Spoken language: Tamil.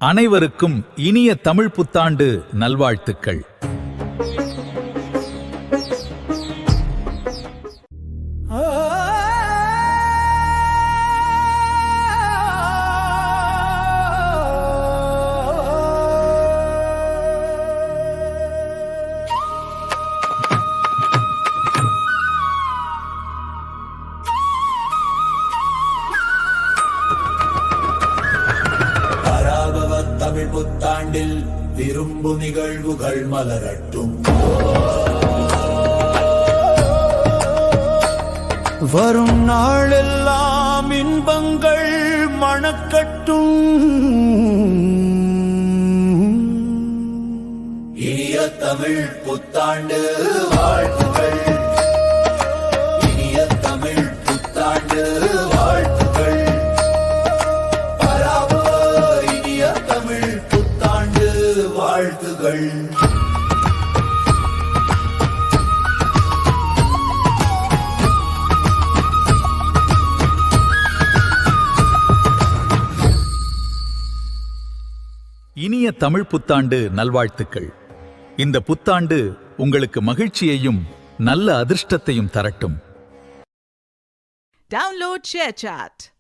அனைவருக்கும் இனிய தமிழ் புத்தாண்டு நல்வாழ்த்துக்கள். தமிழ் புத்தாண்டில் விரும்பு நிகழ்வுகள் மலரட்டும். வரும் நாளெல்லாம் இன்பங்கள் மணக்கட்டும். இனிய தமிழ் புத்தாண்டு வாழ்த்துக்கள். இனிய தமிழ் புத்தாண்டு வாழ்த்துக்கள். இனிய தமிழ் புத்தாண்டு வாழ்த்துக்கள். இனிய தமிழ் புத்தாண்டு நல்வாழ்த்துக்கள். இந்த புத்தாண்டு உங்களுக்கு மகிழ்ச்சியையும் நல்ல அதிர்ஷ்டத்தையும் தரட்டும். Download ShareChat.